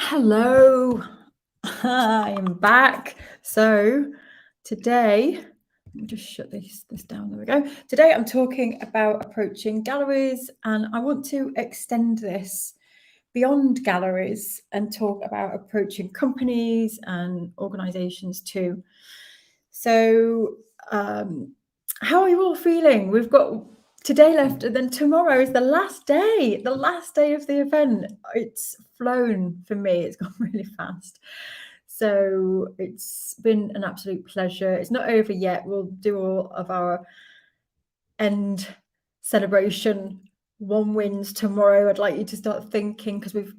Hello, I am back. So today, let me just shut this down. There we go. Today I'm talking about approaching galleries, and I want to extend this beyond galleries and talk about approaching companies and organizations too. So, how are you all feeling? We've got today left, and then tomorrow is the last day of the event. It's flown for me, it's gone really fast. So it's been an absolute pleasure. It's not over yet. We'll do all of our end celebration one wins tomorrow. I'd like you to start thinking, because we've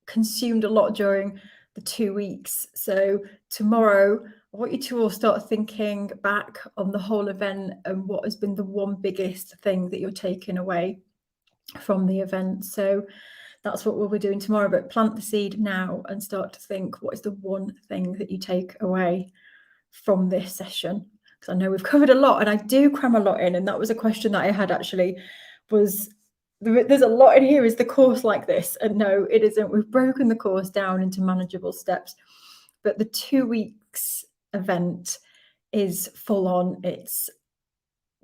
consumed a lot during the 2 weeks. So tomorrow, I want you to all start thinking back on the whole event and what has been the one biggest thing that you're taking away from the event. So that's what we'll be doing tomorrow, but plant the seed now and start to think, what is the one thing that you take away from this session? Because I know we've covered a lot, and I do cram a lot in, and that was a question that I had actually, was there's a lot in here. Is the course like this? And no, it isn't. We've broken the course down into manageable steps, but the 2 weeks event is full on. It's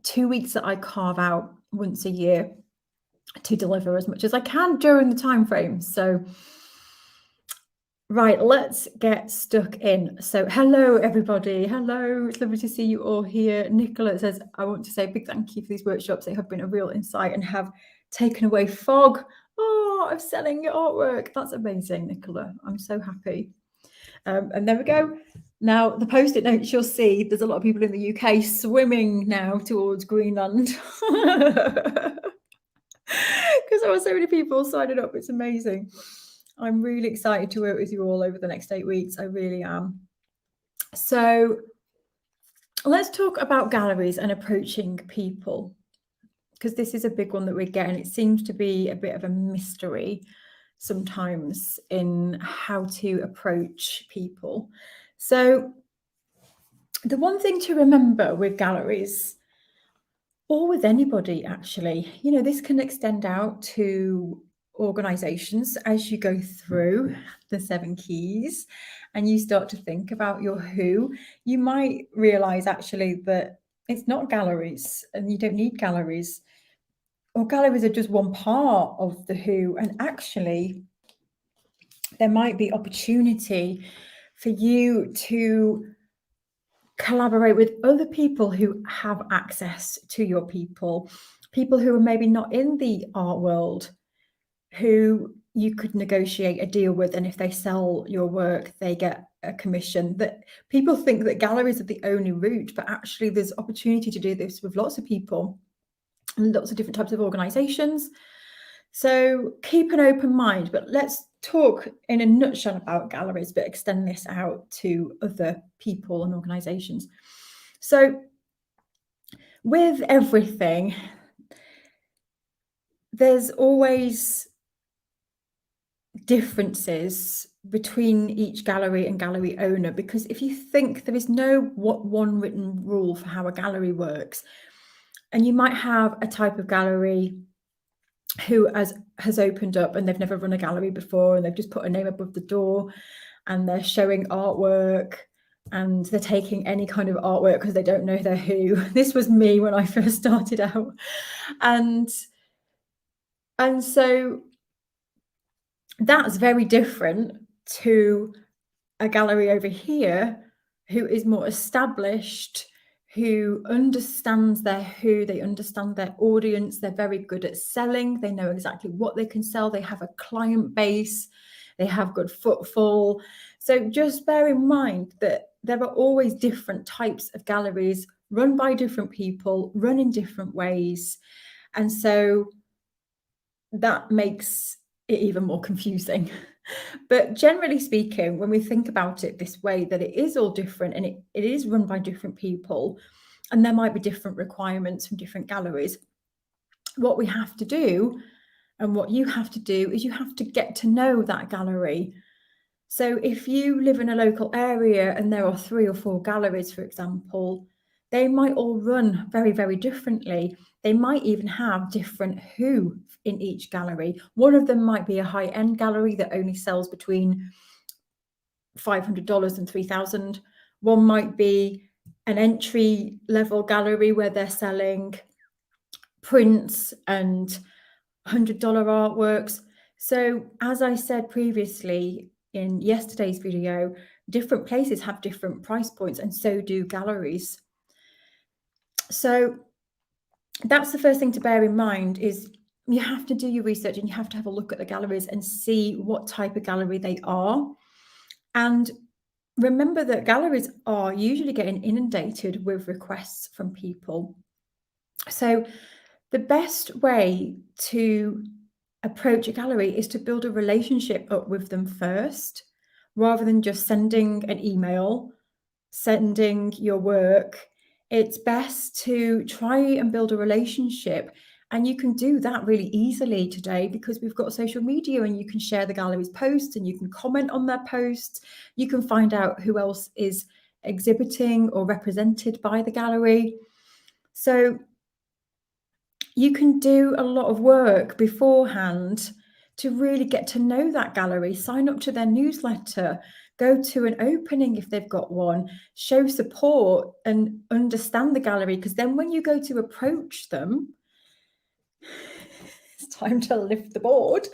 2 weeks that I carve out once a year to deliver as much as I can during the time frame. So right, let's get stuck in. So hello everybody. Hello, it's lovely to see you all here. Nicola says, I want to say a big thank you for these workshops. They have been a real insight and have taken away fog of selling your artwork. That's amazing, Nicola. I'm so happy. And there we go. Now, the post-it notes you'll see, there's a lot of people in the UK swimming now towards Greenland. Because there are so many people signing up. It's amazing. I'm really excited to work with you all over the next 8 weeks. I really am. So let's talk about galleries and approaching people, because this is a big one that we're getting. It seems to be a bit of a mystery sometimes in how to approach people. So the one thing to remember with galleries, or with anybody actually, this can extend out to organizations as you go through the 7 keys and you start to think about your who, you might realize actually that it's not galleries and you don't need galleries, or galleries are just one part of the who, and actually there might be opportunity for you to collaborate with other people who have access to your people who are maybe not in the art world, who you could negotiate a deal with, and if they sell your work they get a commission. That people think that galleries are the only route, but actually there's opportunity to do this with lots of people and lots of different types of organizations. So keep an open mind, but let's talk in a nutshell about galleries, but extend this out to other people and organizations. So with everything, there's always differences between each gallery and gallery owner, because if you think, there is no one written rule for how a gallery works, and you might have a type of gallery who has opened up and they've never run a gallery before, and they've just put a name above the door and they're showing artwork and they're taking any kind of artwork because they don't know their who. This was me when I first started out. And so that's very different to a gallery over here who is more established, who understands their who, they understand their audience, they're very good at selling, they know exactly what they can sell, they have a client base, they have good footfall. So just bear in mind that there are always different types of galleries run by different people, run in different ways. And so that makes it even more confusing. But generally speaking, when we think about it this way, that it is all different and it is run by different people, and there might be different requirements from different galleries, what we have to do, and what you have to do, is you have to get to know that gallery. So if you live in a local area and there are 3 or 4 galleries, for example, They might all run very, very differently. They might even have different who in each gallery. One of them might be a high-end gallery that only sells between $500 and $3,000. One might be an entry level gallery where they're selling prints and $100 artworks. So as I said previously in yesterday's video, different places have different price points, and so do galleries. So that's the first thing to bear in mind, is you have to do your research and you have to have a look at the galleries and see what type of gallery they are. And remember that galleries are usually getting inundated with requests from people. So the best way to approach a gallery is to build a relationship up with them first, rather than just sending an email, sending your work. It's best to try and build a relationship. And you can do that really easily today because we've got social media, and you can share the gallery's posts and you can comment on their posts. You can find out who else is exhibiting or represented by the gallery. So you can do a lot of work beforehand to really get to know that gallery, sign up to their newsletter, go to an opening if they've got one, show support and understand the gallery. Because then when you go to approach them, it's time to lift the board.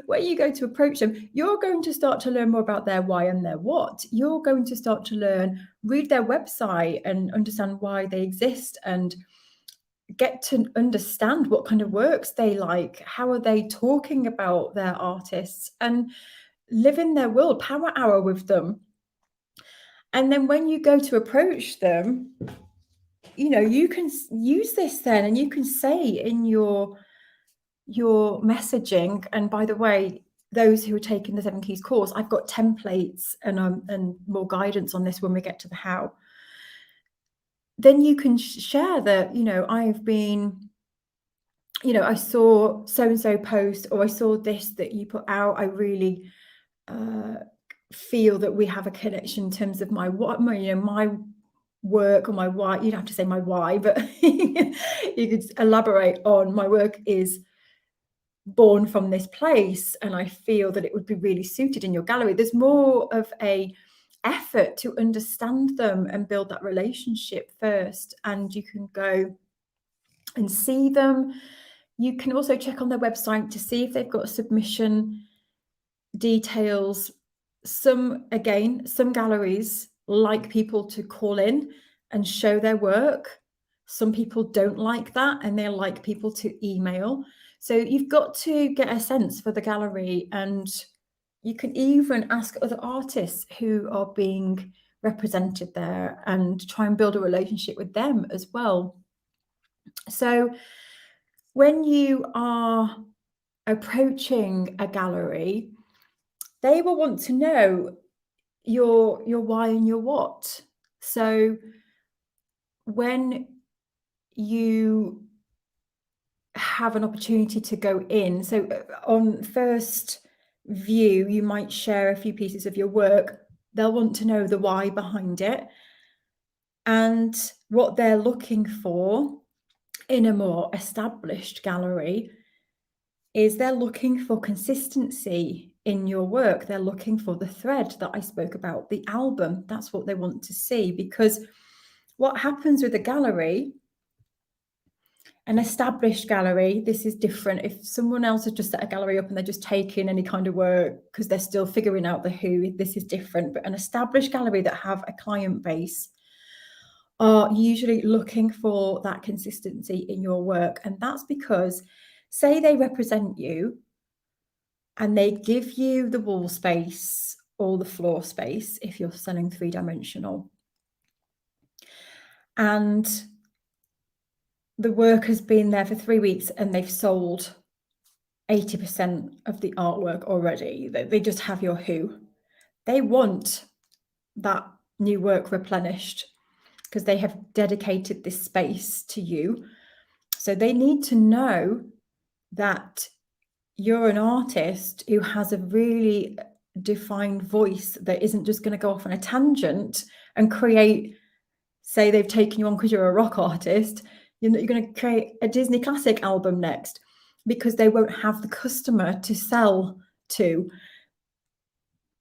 When you go to approach them, you're going to start to learn more about their why and their what. You're going to start to read their website and understand why they exist, and get to understand what kind of works they like, how are they talking about their artists, and live in their world, power hour with them. And then when you go to approach them, you can use this then, and you can say in your messaging, and by the way, those who are taking the 7 Keys course, I've got templates and more guidance on this when we get to the how. Then you can share that, I've been, I saw so-and-so post, or I saw this that you put out. I really feel that we have a connection in terms of my work or my why. You don't have to say my why, but you could elaborate on my work is born from this place, and I feel that it would be really suited in your gallery. There's more of a effort to understand them and build that relationship first, and you can go and see them. You can also check on their website to see if they've got submission details. Some galleries like people to call in and show their work. Some people don't like that, and they like people to email. So you've got to get a sense for the gallery, and you can even ask other artists who are being represented there and try and build a relationship with them as well. So when you are approaching a gallery, they will want to know your why and your what. So when you have an opportunity to go in, so on first view, you might share a few pieces of your work. They'll want to know the why behind it, and what they're looking for in a more established gallery is they're looking for consistency in your work. They're looking for the thread that I spoke about, the album. That's what they want to see, because what happens with a gallery, an established gallery, this is different. If someone else has just set a gallery up and they're just taking any kind of work because they're still figuring out the who, this is different. But an established gallery that have a client base are usually looking for that consistency in your work. And that's because, say they represent you and they give you the wall space or the floor space if you're selling 3-dimensional, and the work has been there for 3 weeks and they've sold 80% of the artwork already. They just have your who. They want that new work replenished because they have dedicated this space to you. So they need to know that you're an artist who has a really defined voice that isn't just going to go off on a tangent and create say they've taken you on because you're a rock artist, you're going to create a Disney classic album next because they won't have the customer to sell to.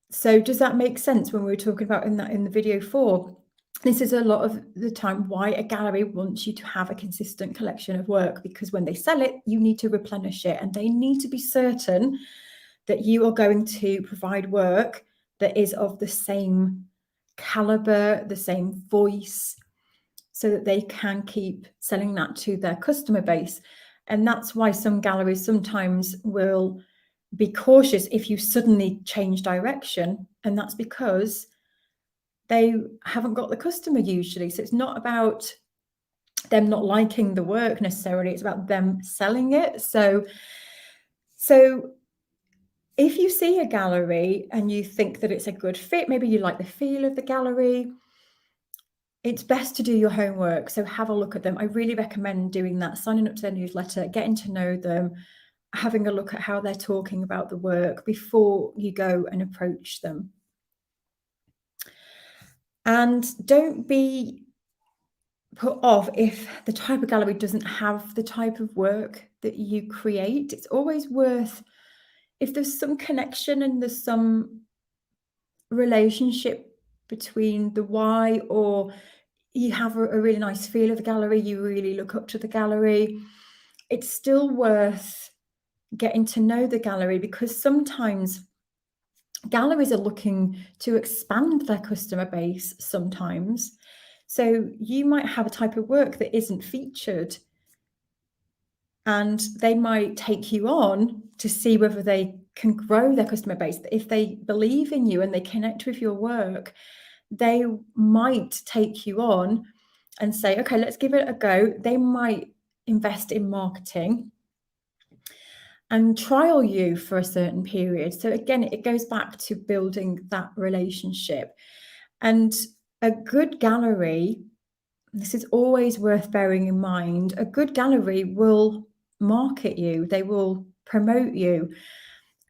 So does that make sense when we were talking about in the video 4? This is a lot of the time why a gallery wants you to have a consistent collection of work, because when they sell it, you need to replenish it, and they need to be certain that you are going to provide work that is of the same caliber, the same voice, so that they can keep selling that to their customer base. And that's why some galleries sometimes will be cautious if you suddenly change direction, and that's because they haven't got the customer usually. So it's not about them not liking the work necessarily, it's about them selling it. So if you see a gallery and you think that it's a good fit, maybe you like the feel of the gallery, it's best to do your homework. So have a look at them. I really recommend doing that, signing up to their newsletter, getting to know them, having a look at how they're talking about the work before you go and approach them. And don't be put off if the type of gallery doesn't have the type of work that you create. It's always worth, if there's some connection and there's some relationship between the why, or you have a really nice feel of the gallery, you really look up to the gallery, it's still worth getting to know the gallery, because sometimes galleries are looking to expand their customer base sometimes. So you might have a type of work that isn't featured, and they might take you on to see whether they can grow their customer base. If they believe in you and they connect with your work, they might take you on and say, okay, let's give it a go. They might invest in marketing and trial you for a certain period. So again, it goes back to building that relationship. And a good gallery, this is always worth bearing in mind, a good gallery will market you, they will promote you.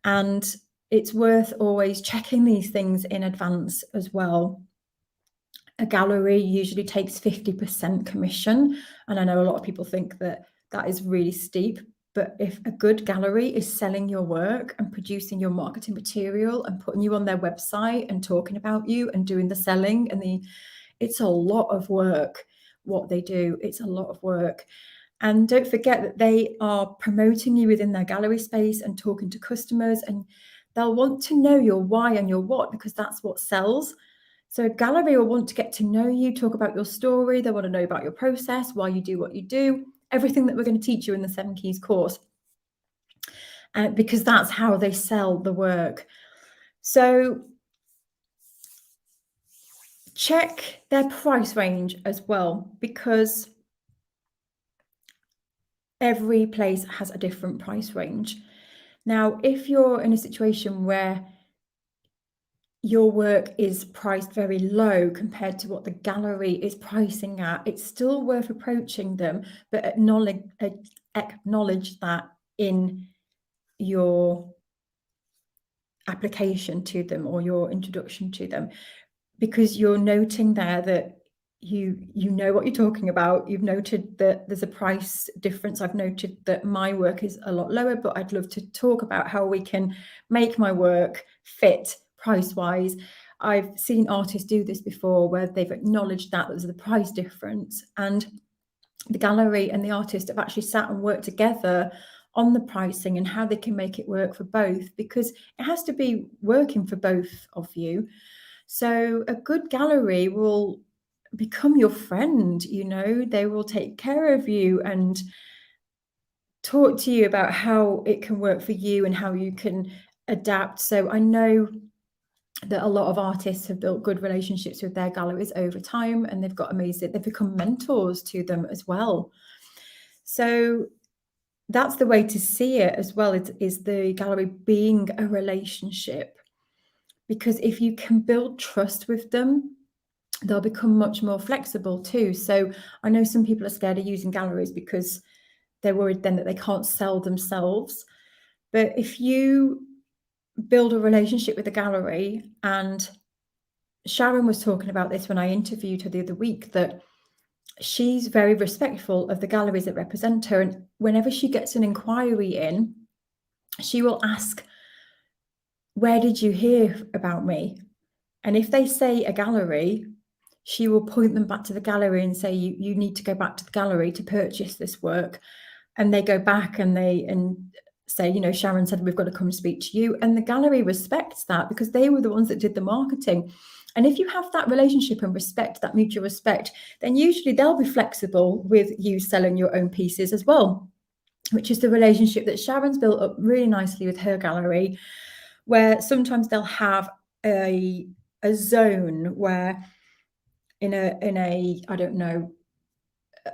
And it's worth always checking these things in advance as well. A gallery usually takes 50% commission. And I know a lot of people think that that is really steep, but if a good gallery is selling your work and producing your marketing material and putting you on their website and talking about you and doing the selling and it's a lot of work what they do. It's a lot of work. And don't forget that they are promoting you within their gallery space and talking to customers, and they'll want to know your why and your what, because that's what sells. So a gallery will want to get to know you, talk about your story. They want to know about your process, why you do what you do, everything that we're going to teach you in the 7 Keys course, because that's how they sell the work. So check their price range as well, because every place has a different price range. Now, if you're in a situation where your work is priced very low compared to what the gallery is pricing at, it's still worth approaching them, but acknowledge that in your application to them or your introduction to them, because you're noting there that you know what you're talking about. You've noted that there's a price difference. I've noted that my work is a lot lower, but I'd love to talk about how we can make my work fit price-wise. I've seen artists do this before, where they've acknowledged that there's a price difference, and the gallery and the artist have actually sat and worked together on the pricing and how they can make it work for both, because it has to be working for both of you. So a good gallery will become your friend, they will take care of you and talk to you about how it can work for you and how you can adapt. So I know that a lot of artists have built good relationships with their galleries over time, and they've become mentors to them as well. So that's the way to see it as well, is the gallery being a relationship. Because if you can build trust with them, they'll become much more flexible too. So I know some people are scared of using galleries because they're worried then that they can't sell themselves. But if you build a relationship with a gallery and Sharon was talking about this when I interviewed her the other week, that she's very respectful of the galleries that represent her. And whenever she gets an inquiry in, she will ask, where did you hear about me? And if they say a gallery, she will point them back to the gallery and say, you need to go back to the gallery to purchase this work. And they go back and say, you know, Sharon said, we've got to come speak to you. And the gallery respects that because they were the ones that did the marketing. And if you have that relationship and respect, that mutual respect, then usually they'll be flexible with you selling your own pieces as well, which is the relationship that Sharon's built up really nicely with her gallery, where sometimes they'll have a zone where in a I don't know,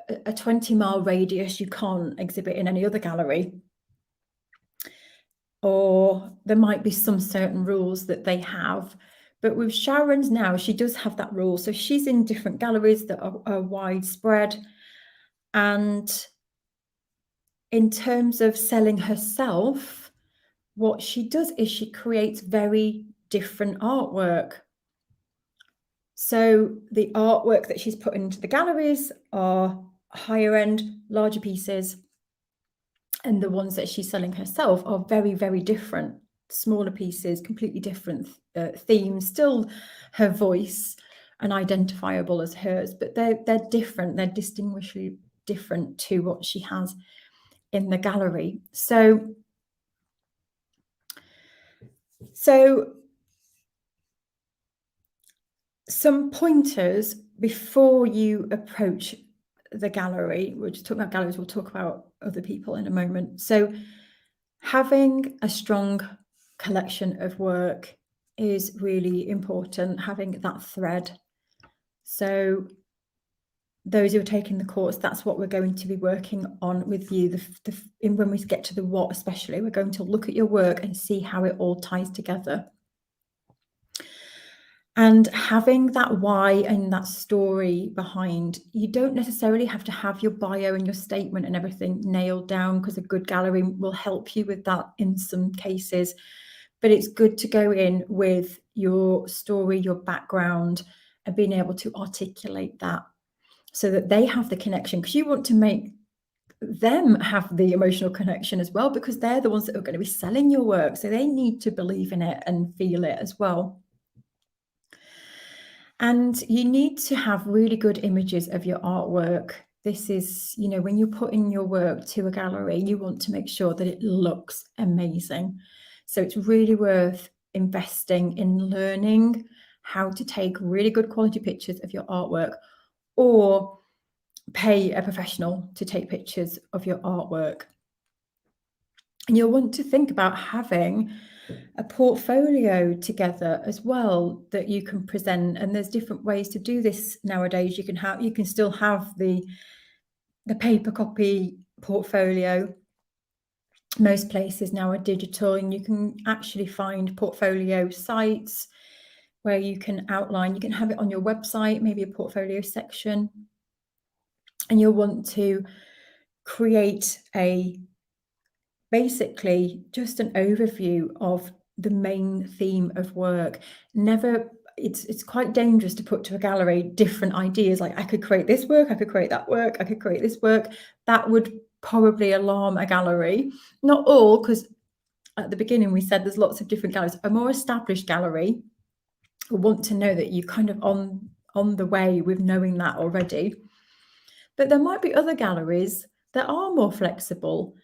a 20-mile radius, you can't exhibit in any other gallery. Or there might be some certain rules that they have. But with Sharon's now, she does have that rule. So she's in different galleries that are widespread. And in terms of selling herself, what she does is she creates very different artwork. So the artwork that she's put into the galleries are higher end, larger pieces. And the ones that she's selling herself are very, very different, smaller pieces, completely different themes, still her voice and identifiable as hers, but they're different. They're distinguishably different to what she has in the gallery. So some pointers before you approach the gallery. We're just talking about galleries, we'll talk about other people in a moment. So having a strong collection of work is really important, having that thread. So those who are taking the course, that's what we're going to be working on with you. When we get to the what especially, we're going to look at your work and see how it all ties together. And having that why and that story behind, you don't necessarily have to have your bio and your statement and everything nailed down, because a good gallery will help you with that in some cases. But it's good to go in with your story, your background, and being able to articulate that so that they have the connection, because you want to make them have the emotional connection as well, because they're the ones that are going to be selling your work. So they need to believe in it and feel it as well. And you need to have really good images of your artwork. This is, you know, when you're putting your work to a gallery, you want to make sure that it looks amazing. So it's really worth investing in learning how to take really good quality pictures of your artwork, or pay a professional to take pictures of your artwork. And you'll want to think about having a portfolio together as well that you can present. And there's different ways to do this nowadays. You can still have the paper copy portfolio. Most places now are digital, and you can actually find portfolio sites where you can outline, you can have it on your website, maybe a portfolio section. And you'll want to create basically just an overview of the main theme of work. It's quite dangerous to put to a gallery different ideas, like I could create this work, I could create that work, I could create this work. That would probably alarm a gallery. Not all, because at the beginning we said there's lots of different galleries. A more established gallery will want to know that you're kind of on the way with knowing that already. But there might be other galleries that are more flexible,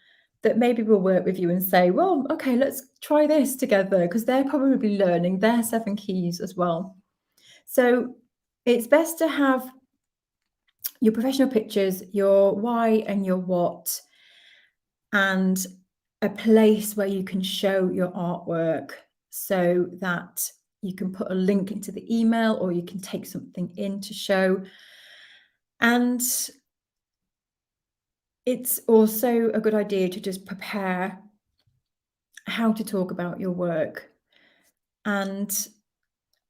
that maybe will work with you and say, well, okay, let's try this together, because they're probably learning their 7 keys as well. So it's best to have your professional pictures, your why and your what, and a place where you can show your artwork, so that you can put a link into the email, or you can take something in to show. And it's also a good idea to just prepare how to talk about your work. And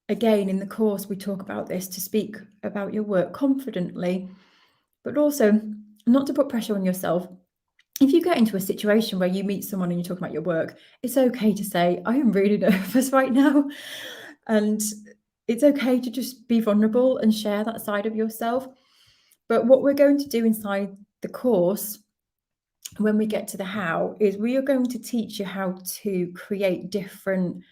again, in the course, we talk about this, to speak about your work confidently, but also not to put pressure on yourself. If you get into a situation where you meet someone and you talk about your work, it's okay to say, I am really nervous right now. And it's okay to just be vulnerable and share that side of yourself. But what we're going to do inside the course, when we get to the how, is we are going to teach you how to create different,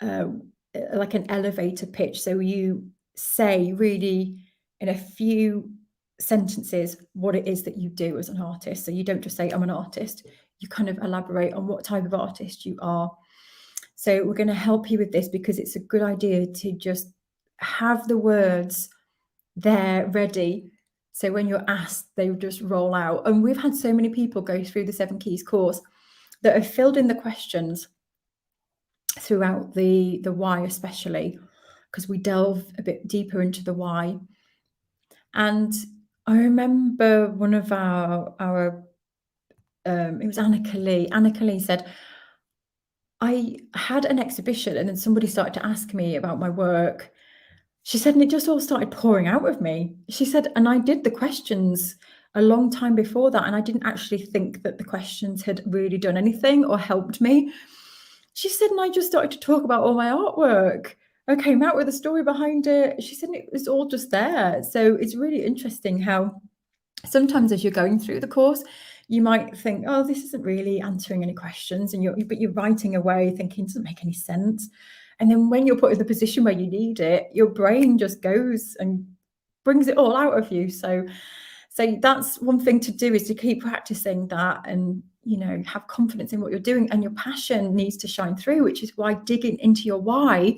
like an elevator pitch. So you say really in a few sentences what it is that you do as an artist. So you don't just say, I'm an artist. You kind of elaborate on what type of artist you are. So we're going to help you with this because it's a good idea to just have the words there ready. So when you're asked, they just roll out. And we've had so many people go through the 7 Keys course that have filled in the questions throughout the why, especially because we delve a bit deeper into the why. And I remember one of our it was Annika Lee. Annika Lee said, I had an exhibition and then somebody started to ask me about my work. She said, and it just all started pouring out of me. She said, and I did the questions a long time before that, and I didn't actually think that the questions had really done anything or helped me. She said, and I just started to talk about all my artwork. I came out with a story behind it. She said, it was all just there. So it's really interesting how sometimes as you're going through the course, you might think, oh, this isn't really answering any questions, but you're writing away thinking it doesn't make any sense. And then when you're put in the position where you need it, your brain just goes and brings it all out of you. So that's one thing to do, is to keep practicing that and, have confidence in what you're doing, and your passion needs to shine through, which is why digging into your why.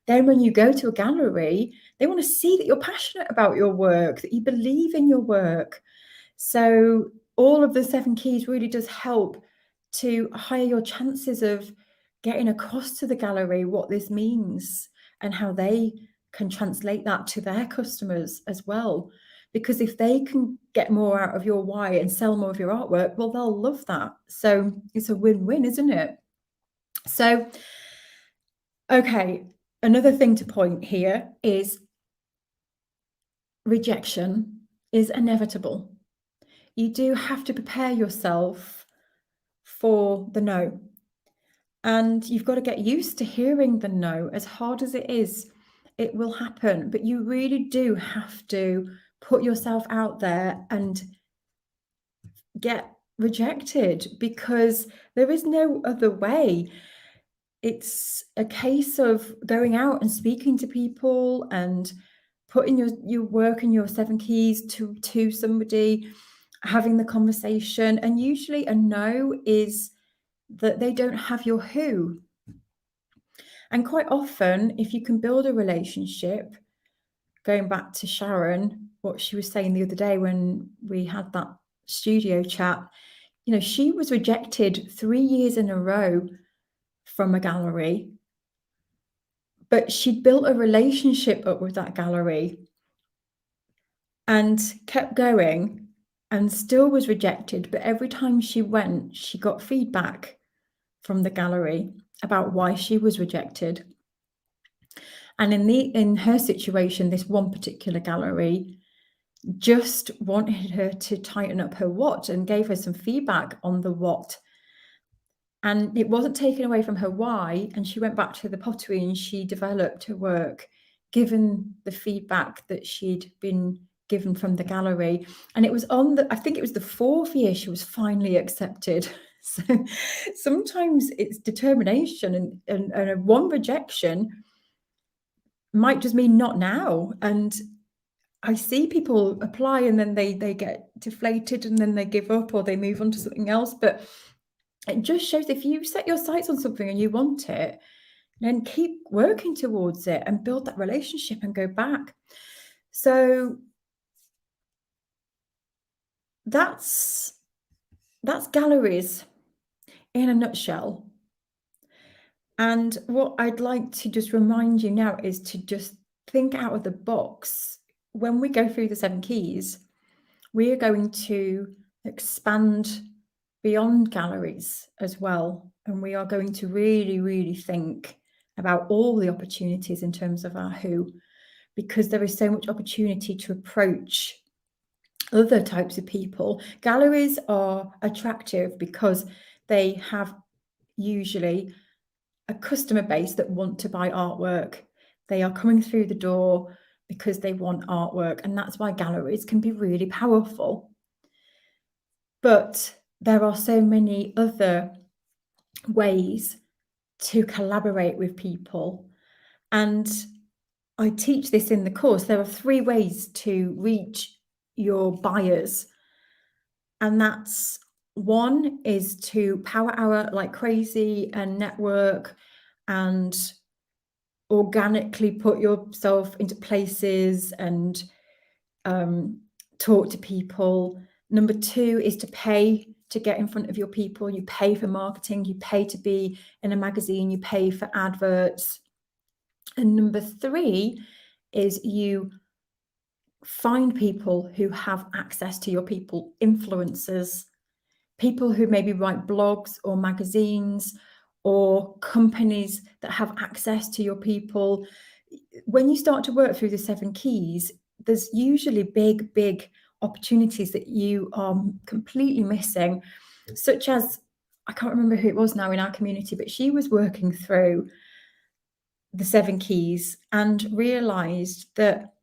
Then when you go to a gallery, they want to see that you're passionate about your work, that you believe in your work. So all of the 7 Keys really does help to higher your chances of getting across to the gallery what this means and how they can translate that to their customers as well. Because if they can get more out of your why and sell more of your artwork, well, they'll love that. So it's a win-win, isn't it? So, okay, another thing to point here is rejection is inevitable. You do have to prepare yourself for the no. And you've got to get used to hearing the no. As hard as it is, it will happen. But you really do have to put yourself out there and get rejected, because there is no other way. It's a case of going out and speaking to people and putting your work and your 7 Keys to somebody, having the conversation. And usually a no is that they don't have your who. And quite often, if you can build a relationship, going back to Sharon, what she was saying the other day when we had that studio chat, she was rejected 3 years in a row from a gallery, but she'd built a relationship up with that gallery and kept going and still was rejected. But every time she went, she got feedback from the gallery about why she was rejected. And in her situation, this one particular gallery just wanted her to tighten up her what and gave her some feedback on the what. And it wasn't taken away from her why. And she went back to the pottery and she developed her work, given the feedback that she'd been given from the gallery. And it was I think it was the 4th year she was finally accepted. So sometimes it's determination, and one rejection might just mean not now. And I see people apply and then they get deflated and then they give up or they move on to something else. But it just shows, if you set your sights on something and you want it, then keep working towards it and build that relationship and go back. So that's galleries in a nutshell. And what I'd like to just remind you now is to just think out of the box. When we go through the 7 Keys, we are going to expand beyond galleries as well. And we are going to really, really think about all the opportunities in terms of our who, because there is so much opportunity to approach other types of people. Galleries are attractive because they have usually a customer base that want to buy artwork. They are coming through the door because they want artwork, and that's why galleries can be really powerful. But there are so many other ways to collaborate with people. And I teach this in the course. There are 3 ways to reach your buyers. And that's, one is to power hour like crazy and network and organically put yourself into places and talk to people. Number 2 is to pay to get in front of your people. You pay for marketing, you pay to be in a magazine, you pay for adverts. And number 3 is you find people who have access to your people, influencers, people who maybe write blogs or magazines or companies that have access to your people. When you start to work through the 7 keys, there's usually big opportunities that you are completely missing, such as, I can't remember who it was now in our community, but she was working through the 7 keys and realized that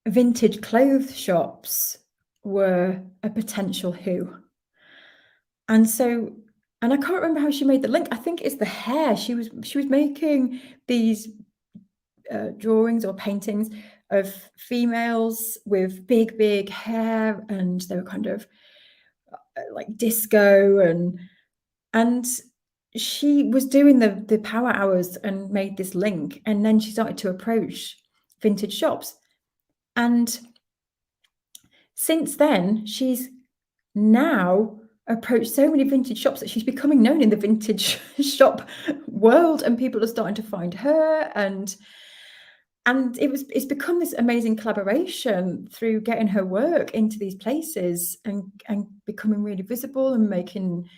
vintage clothes shops were a potential who. And so, and I can't remember how she made the link. I think it's the hair. She was making these drawings or paintings of females with big hair, and they were kind of like disco, and she was doing the power hours and made this link, and then she started to approach vintage shops. And since then, she's now approached so many vintage shops that she's becoming known in the vintage shop world, and people are starting to find her, and it's become this amazing collaboration through getting her work into these places and becoming really visible and making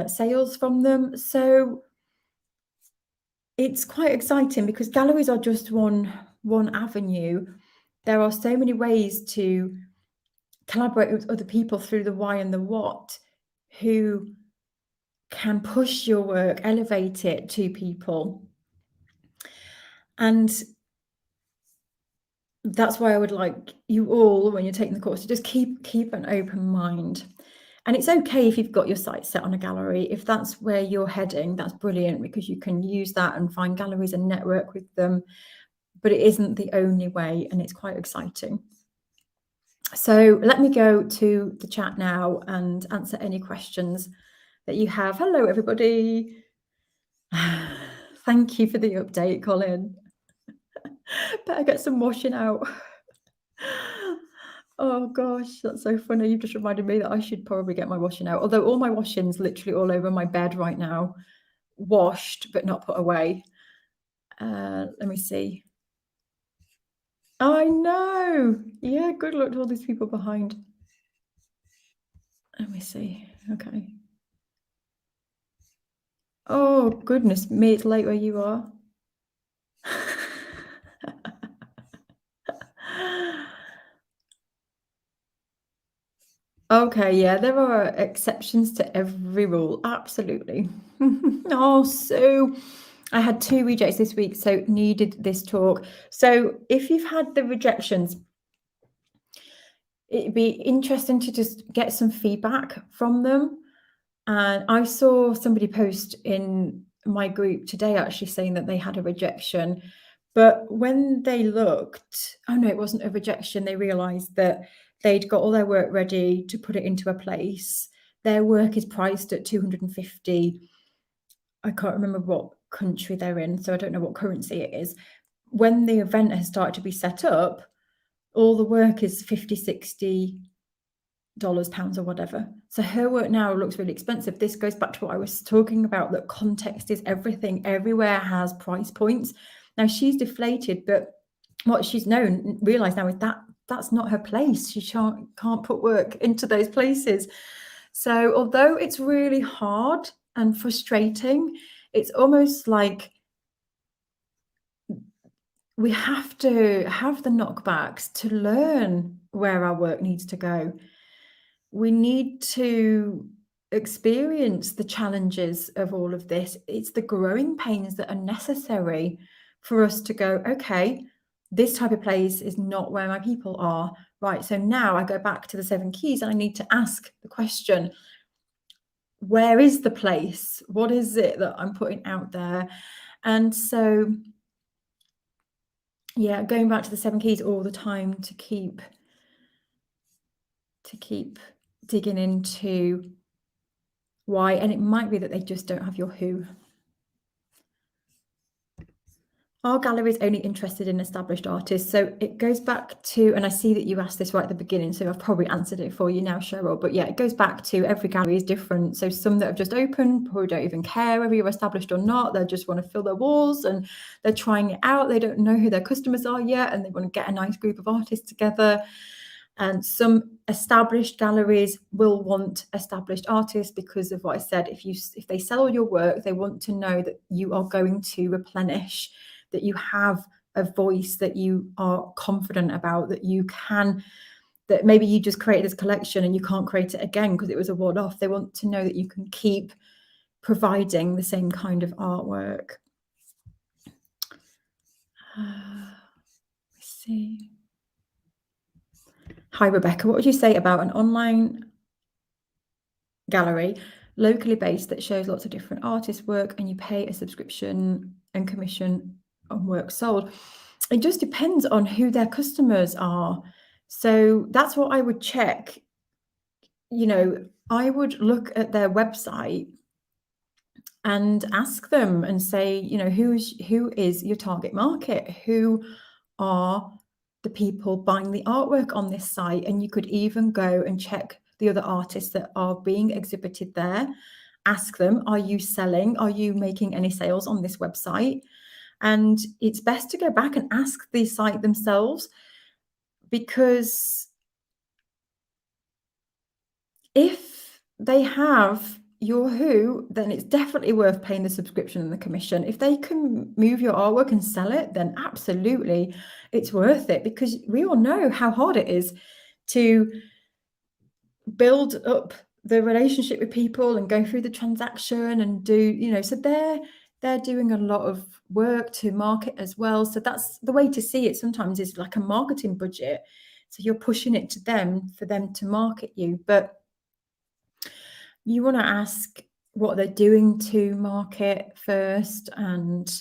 sales from them. So it's quite exciting because galleries are just one avenue. There are so many ways to collaborate with other people through the why and the what, who can push your work, elevate it to people. And that's why I would like you all, when you're taking the course, to just keep an open mind. And it's okay if you've got your sights set on a gallery. If that's where you're heading, that's brilliant, because you can use that and find galleries and network with them. But it isn't the only way, and it's quite exciting. So let me go to the chat now and answer any questions that you have. Hello, everybody. Thank you for the update, Colin. Better get some washing out. Oh gosh, that's so funny. You've just reminded me that I should probably get my washing out. Although all my washing's literally all over my bed right now, washed but not put away. Let me see. I know. Yeah, good luck to all these people behind. Let me see. Okay. Oh goodness me, it's late where you are. Okay, yeah, there are exceptions to every rule. Absolutely. Oh, so I had 2 rejects this week, so needed this talk. So if you've had the rejections, it'd be interesting to just get some feedback from them. And I saw somebody post in my group today actually saying that they had a rejection. But when they looked, oh no, it wasn't a rejection. They realized that they'd got all their work ready to put it into a place. Their work is priced at 250. I can't remember what country they're in, so I don't know what currency it is. When the event has started to be set up, all the work is 50, 60 dollars, pounds, or whatever. So her work now looks really expensive. This goes back to what I was talking about, that context is everything. Everywhere has price points. Now she's deflated, but what she's realized now is that that's not her place. She can't put work into those places. So although it's really hard and frustrating, it's almost like we have to have the knockbacks to learn where our work needs to go. We need to experience the challenges of all of this. It's the growing pains that are necessary for us to go, okay, this type of place is not where my people are. Right. So now I go back to the 7 keys and I need to ask the question, where is the place? What is it that I'm putting out there? And so, yeah, going back to the 7 keys all the time to keep digging into why. And it might be that they just don't have your who. Are galleries only interested in established artists? So it goes back to, and I see that you asked this right at the beginning, so I've probably answered it for you now, Cheryl. But yeah, it goes back to every gallery is different. So some that have just opened probably don't even care whether you're established or not. They just want to fill their walls and they're trying it out. They don't know who their customers are yet, and they want to get a nice group of artists together. And some established galleries will want established artists because of what I said. If they sell all your work, they want to know that you are going to replenish, that you have a voice, that you are confident about, that you can, that maybe you just created this collection and you can't create it again because it was a one-off. They want to know that you can keep providing the same kind of artwork. Let's see. Hi, Rebecca. What would you say about an online gallery, locally based, that shows lots of different artists' work and you pay a subscription and commission on work sold? It just depends on who their customers are. So that's what I would check. I would look at their website and ask them and say, who is your target market? Who are the people buying the artwork on this site? And you could even go and check the other artists that are being exhibited there. Ask them, are you selling? Are you making any sales on this website? And it's best to go back and ask the site themselves, because if they have your who, then it's definitely worth paying the subscription and the commission. If they can move your artwork and sell it, then absolutely it's worth it, because we all know how hard it is to build up the relationship with people and go through the transaction and do, so they're doing a lot of work to market as well. So that's the way to see it sometimes, is like a marketing budget. So you're pushing it to them for them to market you, but you want to ask what they're doing to market first. And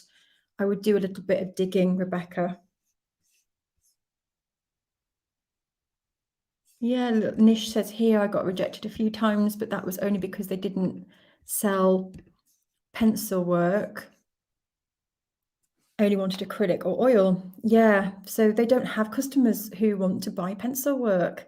I would do a little bit of digging, Rebecca. Yeah, look, Nish says here, I got rejected a few times, but that was only because they didn't sell pencil work, only wanted acrylic or oil. Yeah, so they don't have customers who want to buy pencil work.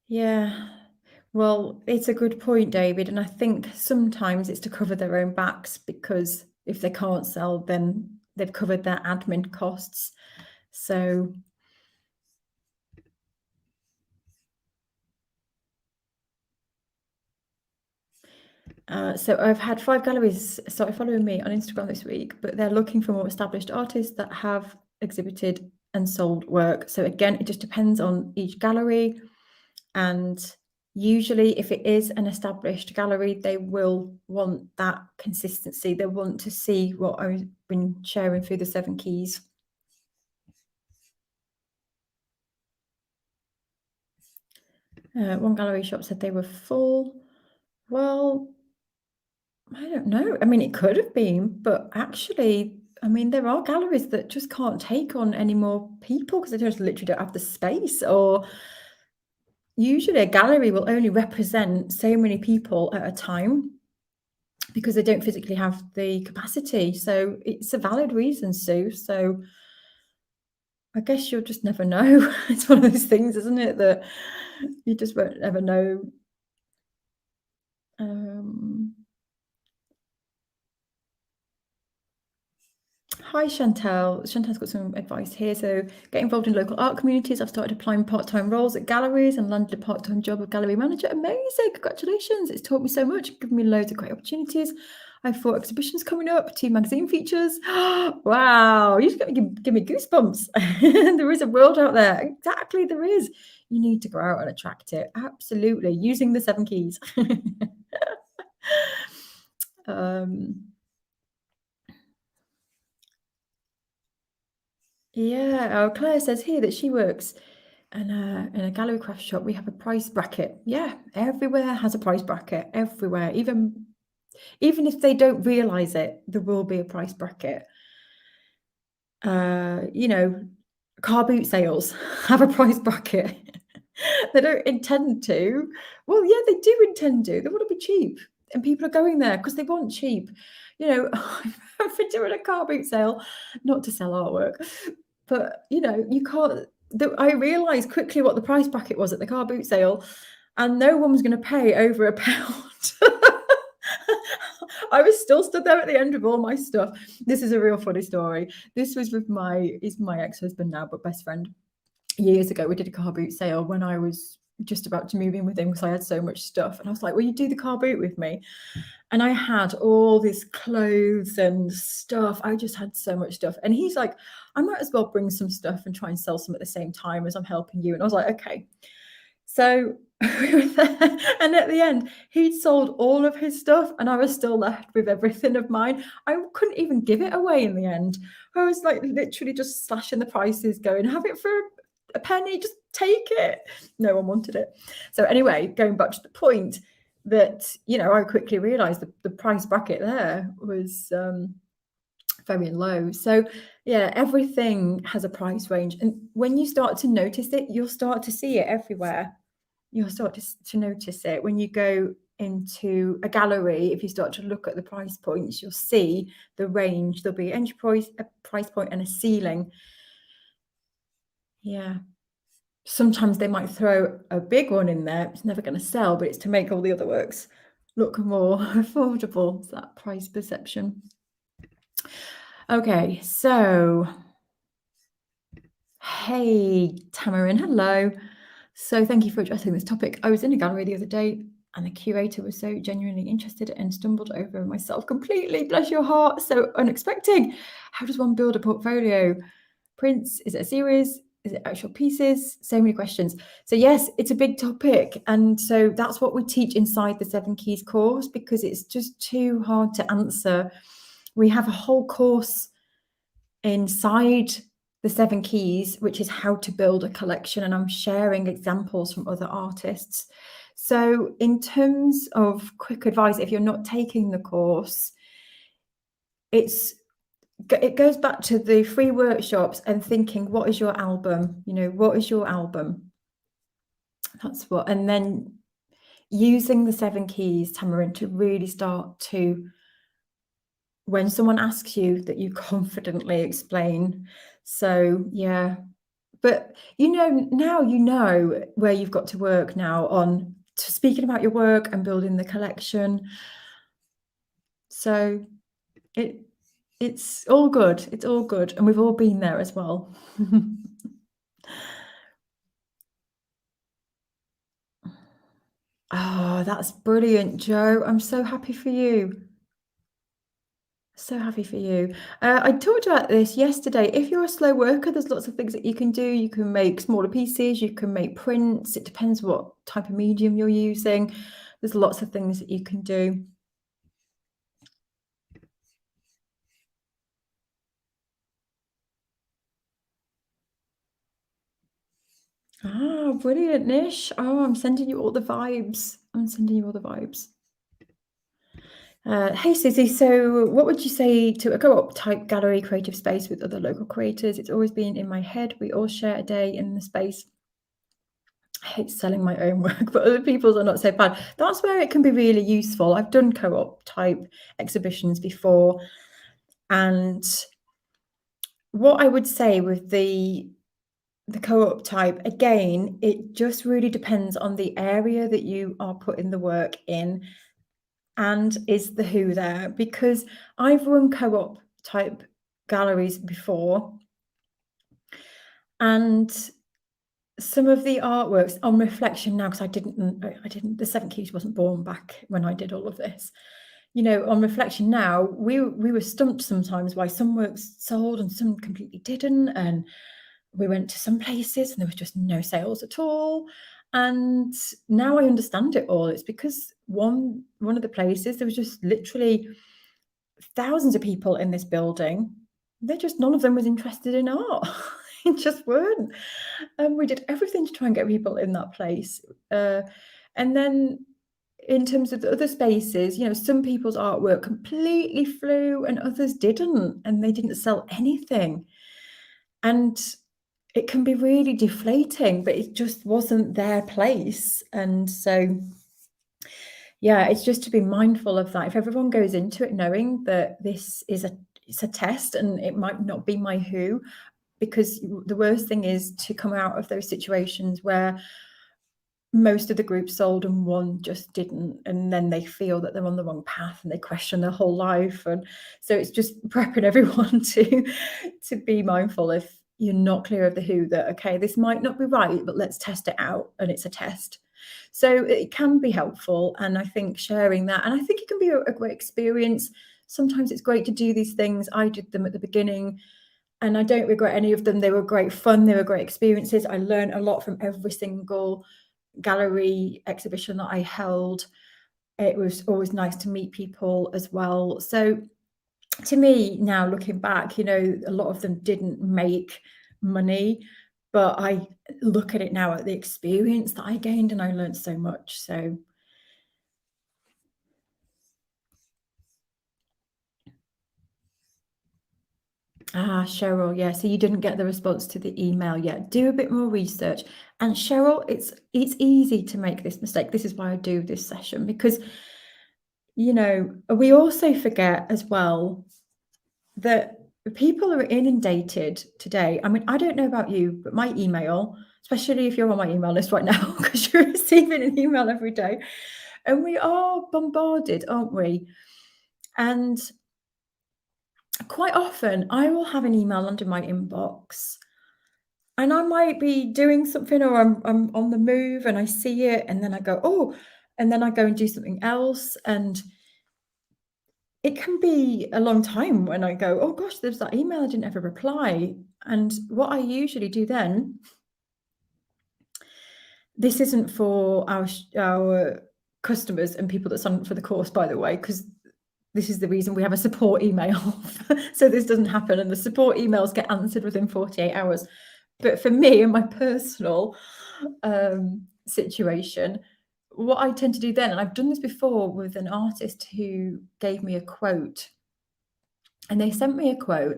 Yeah, well, it's a good point, David. And I think sometimes it's to cover their own backs, because if they can't sell, then they've covered their admin costs. So I've had 5 galleries started following me on Instagram this week, but they're looking for more established artists that have exhibited and sold work. So again, it just depends on each gallery. And usually if it is an established gallery, they will want that consistency. They want to see what I've been sharing through the 7 keys. One gallery shop said they were full. Well, I don't know. I mean, it could have been, but actually, I mean, there are galleries that just can't take on any more people because they just literally don't have the space. Or usually a gallery will only represent so many people at a time because they don't physically have the capacity. So it's a valid reason, Sue. So I guess you'll just never know. It's one of those things, isn't it, that you just won't ever know. Hi, Chantel. Chantel's got some advice here. So, get involved in local art communities. I've started applying part-time roles at galleries and landed a part-time job of gallery manager. Amazing. Congratulations. It's taught me so much, given me loads of great opportunities. I have 4 exhibitions coming up, 2 magazine features. Wow, you just got to give me goosebumps. There is a world out there. Exactly, there is. You need to go out and attract it. Absolutely, using the 7 keys. Yeah, Claire says here that she works in a gallery craft shop. We have a price bracket. Yeah, everywhere has a price bracket. Everywhere, even if they don't realize it, there will be a price bracket. You know, car boot sales have a price bracket. They don't intend to. Well, yeah, they do intend to. They want to be cheap, and people are going there because they want cheap. You know, I've been doing a car boot sale, not to sell artwork, but you know, you can't. I realised quickly what the price bracket was at the car boot sale, and no one was going to pay over £1. I was still stood there at the end of all my stuff. This is a real funny story. This was with he's my ex-husband now, but best friend. Years ago, we did a car boot sale when I was just about to move in with him because I had so much stuff. And I was like, will you do the car boot with me? And I had all these clothes and stuff. I just had so much stuff. And he's like, I might as well bring some stuff and try and sell some at the same time as I'm helping you. And I was like, okay. So we were there, and at the end, he'd sold all of his stuff, and I was still left with everything of mine. I couldn't even give it away in the end. I was like literally just slashing the prices, going, have it for a penny, just take it. No one wanted it. So anyway, going back to the point that, you know, I quickly realized the price bracket there was very low. So yeah, everything has a price range. And when you start to notice it, you'll start to see it everywhere. You'll start to notice it when you go into a gallery. If you start to look at the price points, you'll see the range. There'll be entry price, a price point, and a ceiling. Yeah. Sometimes they might throw a big one in there. It's never going to sell, but it's to make all the other works look more affordable. It's that price perception. Okay, so hey, Tamarin, hello. So thank you for addressing this topic. I was in a gallery the other day and the curator was so genuinely interested and stumbled over myself completely. Bless your heart. So unexpected. How does one build a portfolio? Prints? Is it a series? Is it actual pieces? So many questions. So yes, it's a big topic. And so that's what we teach inside the 7 Keys course because it's just too hard to answer. We have a whole course inside the 7 Keys, which is how to build a collection. And I'm sharing examples from other artists. So in terms of quick advice, if you're not taking the course, it goes back to the free workshops and thinking, what is your album? You know, what is your album? That's what, and then using the 7 Keys, Tamarin, to really start to, when someone asks you, that you confidently explain. So yeah, but you know, now you know where you've got to work now on speaking about your work and building the collection. So it's all good. It's all good. And we've all been there as well. Oh, that's brilliant, Joe. I'm so happy for you. So happy for you. I talked about this yesterday. If you're a slow worker, there's lots of things that you can do. You can make smaller pieces, you can make prints. It depends what type of medium you're using. There's lots of things that you can do. Ah, brilliant, Nish. Oh, I'm sending you all the vibes. I'm sending you all the vibes. Hey, Susie. So, what would you say to a co-op type gallery creative space with other local creators? It's always been in my head. We all share a day in the space. I hate selling my own work, but other people's are not so bad. That's where it can be really useful. I've done co-op type exhibitions before. And what I would say with the co-op type, again, it just really depends on the area that you are putting the work in. And is the who there? Because I've run co-op type galleries before, and some of the artworks on reflection now, because I didn't, the 7 Keys wasn't born back when I did all of this. on reflection now, we were stumped sometimes why some works sold and some completely didn't. And we went to some places and there was just no sales at all. And now I understand it all. It's because one of the places there was just literally thousands of people in this building. They just none of them was interested in art. It just weren't. And we did everything to try and get people in that place. And then in terms of the other spaces, some people's artwork completely flew and others didn't, and they didn't sell anything. And it can be really deflating, but it just wasn't their place. And so, yeah, it's just to be mindful of that. If everyone goes into it knowing that it's a test and it might not be my who, because the worst thing is to come out of those situations where most of the group sold and one just didn't, and then they feel that they're on the wrong path and they question their whole life. And so it's just prepping everyone to be mindful, if you're not clear of the who, that okay, this might not be right, but let's test it out, and it's a test. So it can be helpful, and I think sharing that, and I think it can be a great experience. Sometimes it's great to do these things. I did them at the beginning and I don't regret any of them. They were great fun, they were great experiences. I learned a lot from every single gallery exhibition that I held. It was always nice to meet people as well. So to me now, looking back, a lot of them didn't make money, but I look at it now at the experience that I gained, and I learned so much. So Cheryl, yeah. So you didn't get the response to the email yet. Do a bit more research. And Cheryl, it's easy to make this mistake. This is why I do this session, because we also forget as well that people are inundated today. I mean, I don't know about you, but my email, especially if you're on my email list right now, because you're receiving an email every day, and we are bombarded, aren't we? And quite often I will have an email under my inbox and I might be doing something, or I'm on the move and I see it and then I go, oh, and then I go and do something else. And it can be a long time when I go, oh gosh, there's that email I didn't ever reply. And what I usually do then, this isn't for our customers and people that sign up for the course, by the way, because this is the reason we have a support email. So this doesn't happen, and the support emails get answered within 48 hours. But for me and my personal situation, what I tend to do then, and I've done this before with an artist who gave me a quote, and they sent me a quote,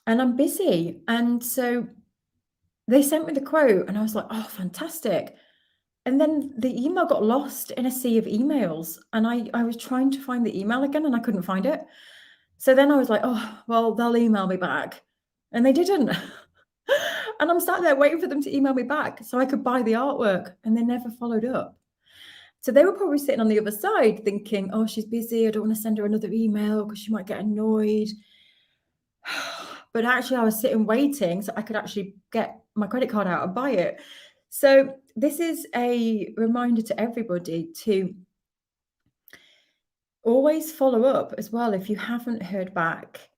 and I'm busy. And so they sent me the quote, and I was like, oh, fantastic. And then the email got lost in a sea of emails, and I was trying to find the email again and I couldn't find it. So then I was like, oh, well, they'll email me back. And they didn't. And I'm sat there waiting for them to email me back so I could buy the artwork, and they never followed up. So they were probably sitting on the other side thinking, oh, she's busy. I don't want to send her another email because she might get annoyed. But actually, I was sitting waiting so I could actually get my credit card out and buy it. So this is a reminder to everybody to always follow up as well if you haven't heard back.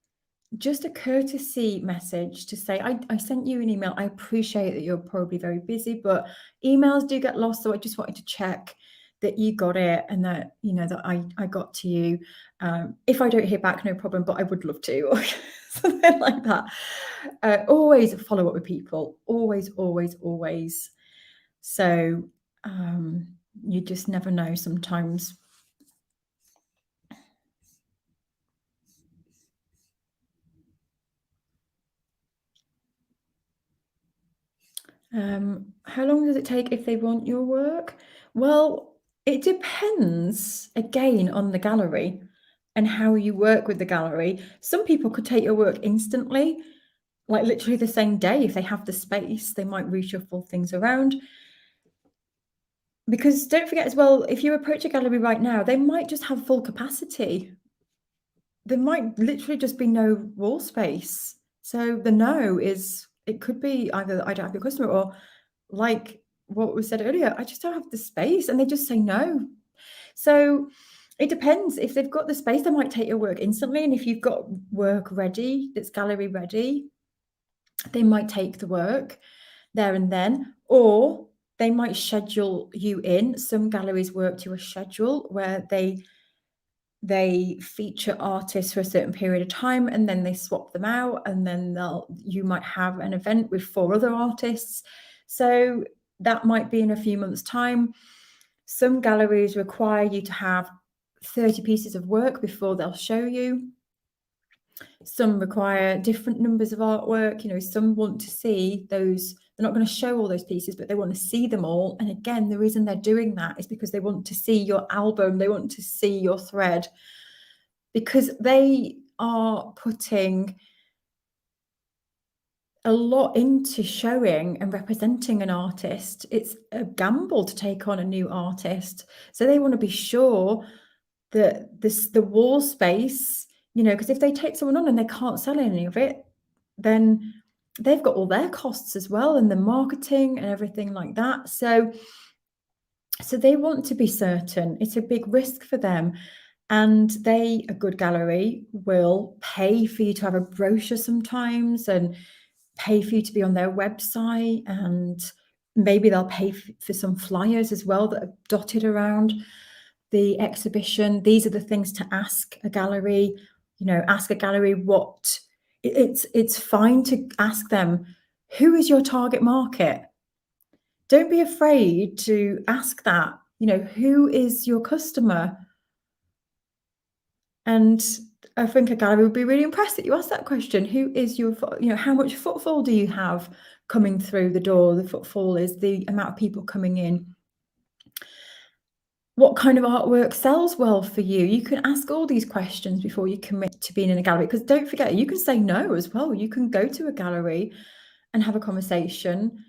Just a courtesy message to say, I sent you an email. I appreciate that you're probably very busy, but emails do get lost. So I just wanted to check that you got it and that, that I got to you. If I don't hear back, no problem, but I would love to, or something like that. Always follow up with people. Always, always, always. So you just never know sometimes. How long does it take if they want your work? Well, it depends again on the gallery and how you work with the gallery. Some people could take your work instantly, like literally the same day. If they have the space, they might reshuffle things around. Because don't forget as well, if you approach a gallery right now, they might just have full capacity. There might literally just be no wall space. So the no is, it could be either I don't have your customer, or like what was said earlier, I just don't have the space, and they just say no. So It depends. If they've got the space, they might take your work instantly. And if you've got work ready, that's gallery ready, they might take the work there and then, or they might schedule you in. Some galleries work to a schedule where they feature artists for a certain period of time and then they swap them out, and then you might have an event with 4 other artists. So that might be in a few months' time. Some galleries require you to have 30 pieces of work before they'll show you. Some require different numbers of artwork. Some want to see those. They're not going to show all those pieces, but they want to see them all. And again, the reason they're doing that is because they want to see your album. They want to see your thread, because they are putting a lot into showing and representing an artist. It's a gamble to take on a new artist. So they want to be sure that the wall space, because if they take someone on and they can't sell any of it, then they've got all their costs as well, and the marketing and everything like that. So they want to be certain. It's a big risk for them. And a good gallery will pay for you to have a brochure sometimes, and pay for you to be on their website, and maybe they'll pay for some flyers as well that are dotted around the exhibition. These are the things to ask a gallery. Ask a gallery what it's fine to ask them, who is your target market? Don't be afraid to ask that. Who is your customer? And I think a gallery would be really impressed that you asked that question. Who is your, how much footfall do you have coming through the door? The footfall is the amount of people coming in. What kind of artwork sells well for you? You can ask all these questions before you commit to being in a gallery, because don't forget, you can say no as well. You can go to a gallery and have a conversation.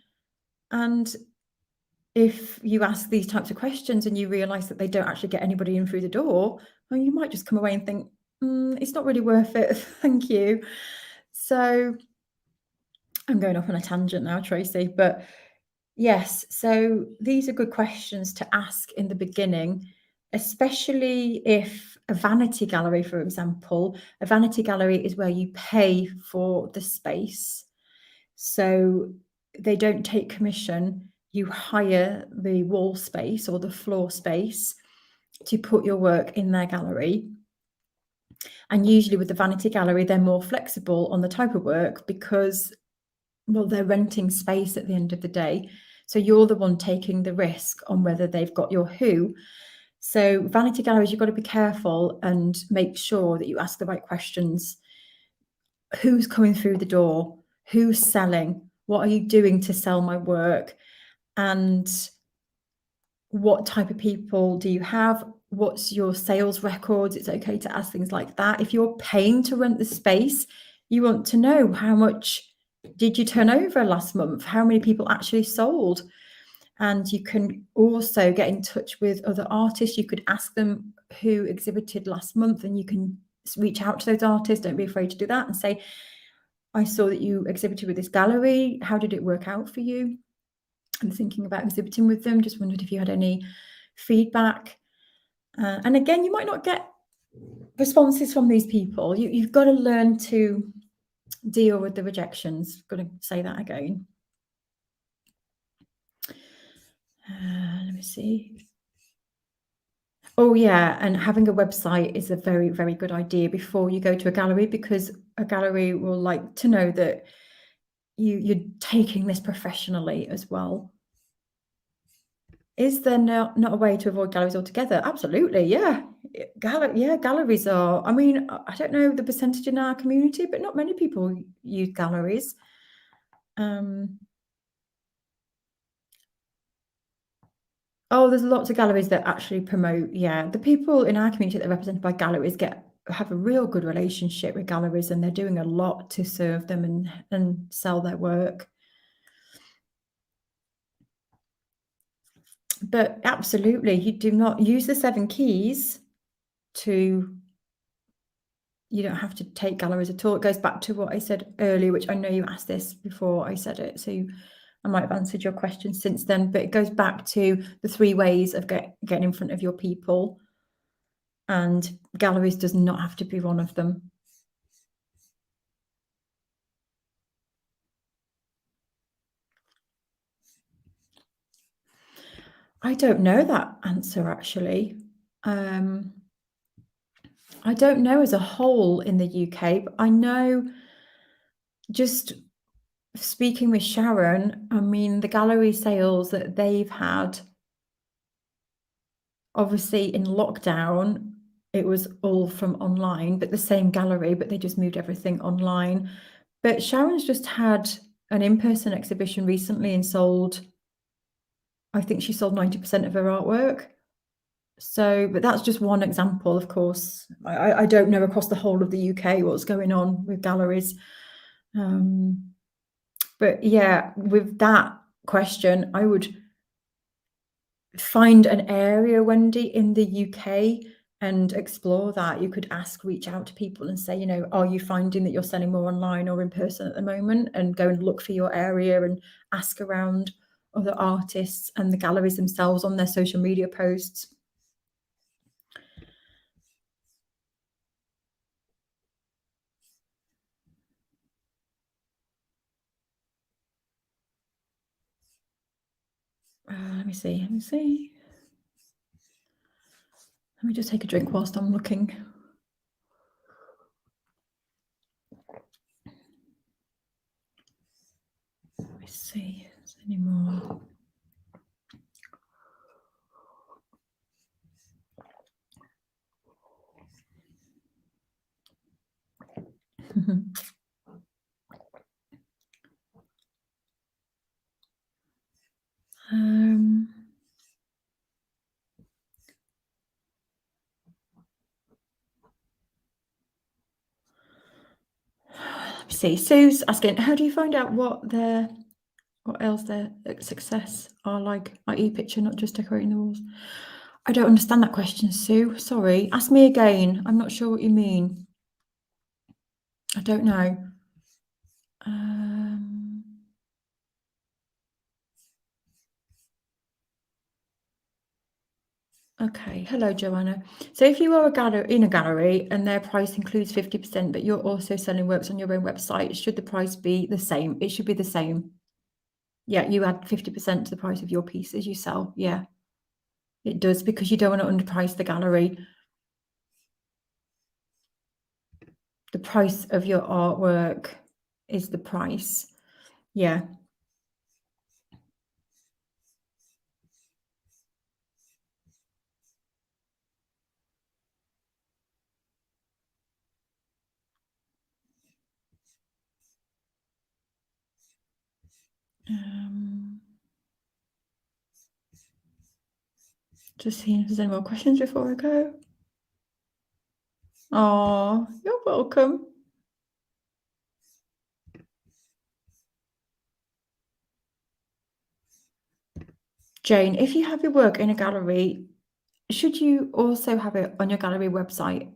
And if you ask these types of questions and you realize that they don't actually get anybody in through the door, well, you might just come away and think, it's not really worth it. Thank you. So I'm going off on a tangent now, Tracy, but yes, so these are good questions to ask in the beginning, especially if a vanity gallery, for example. A vanity gallery is where you pay for the space. So they don't take commission. You hire the wall space or the floor space to put your work in their gallery. And usually with the vanity gallery, they're more flexible on the type of work because, well, they're renting space at the end of the day. So you're the one taking the risk on whether they've got your who. So vanity galleries, you've got to be careful and make sure that you ask the right questions. Who's coming through the door? Who's selling? What are you doing to sell my work? And what type of people do you have? What's your sales records? It's okay to ask things like that. If you're paying to rent the space, you want to know, how much did you turn over last month? How many people actually sold? And you can also get in touch with other artists. You could ask them who exhibited last month, and you can reach out to those artists. Don't be afraid to do that and say, I saw that you exhibited with this gallery. How did it work out for you? I'm thinking about exhibiting with them. Just wondered if you had any feedback. And again, you might not get responses from these people. You've got to learn to deal with the rejections. Got to say that again. Let me see. Oh yeah, and having a website is a very, very good idea before you go to a gallery, because a gallery will like to know that you're taking this professionally as well. Is there not a way to avoid galleries altogether? Absolutely, yeah. Galleries are, I mean, I don't know the percentage in our community, but not many people use galleries. Oh, there's lots of galleries that actually promote, yeah. The people in our community that are represented by galleries have a real good relationship with galleries, and they're doing a lot to serve them and sell their work. But absolutely, you do not use the 7 keys to, you don't have to take galleries at all. It goes back to what I said earlier, which I know you asked this before I said it, so I might have answered your question since then, but it goes back to the 3 ways of getting in front of your people. and galleries does not have to be one of them. I don't know that answer actually. Um, I don't know as a whole in the UK, but I know just speaking with Sharon, I mean, the gallery sales that they've had, obviously in lockdown, it was all from online, but the same gallery, but they just moved everything online. But Sharon's just had an in-person exhibition recently and sold, I think she sold 90% of her artwork. So, but that's just one example, of course. I don't know across the whole of the UK what's going on with galleries. But yeah, with that question, I would find an area, Wendy, in the UK and explore that. You could ask, reach out to people and say, are you finding that you're selling more online or in person at the moment? And go and look for your area and ask around other artists and the galleries themselves on their social media posts. Let me see. Let me see. Let me just take a drink whilst I'm looking. Let me see if there's any more. um, Let me see. Sue's asking, how do you find out what else their success are like, i.e. picture, not just decorating the walls? I don't understand that question, Sue. Sorry. Ask me again. I'm not sure what you mean. I don't know. Okay. Hello, Joanna. So if you are in a gallery and their price includes 50%, but you're also selling works on your own website, should the price be the same? It should be the same. Yeah, you add 50% to the price of your pieces you sell. Yeah, it does, because you don't want to underprice the gallery. The price of your artwork is the price. Yeah. Just seeing if there's any more questions before I go. Oh, you're welcome. Jane, if you have your work in a gallery, should you also have it on your gallery website?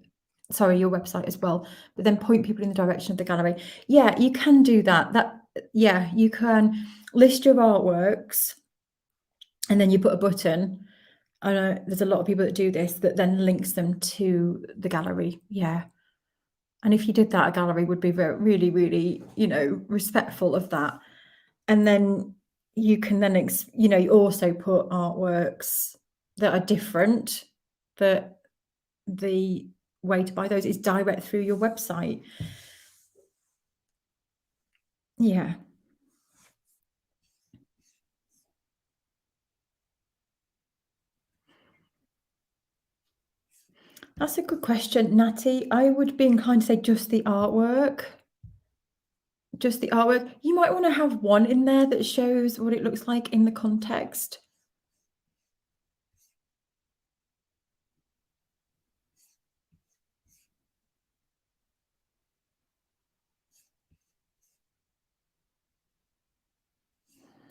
Sorry, your website as well, but then point people in the direction of the gallery. Yeah, you can do that. Yeah, you can list your artworks and then you put a button. I know there's a lot of people that do this that then links them to the gallery. Yeah. And if you did that, a gallery would be really, really, respectful of that. And then you can then, you also put artworks that are different, that the way to buy those is direct through your website. Yeah. That's a good question, Natty. I would be inclined to say just the artwork. Just the artwork. You might want to have one in there that shows what it looks like in the context.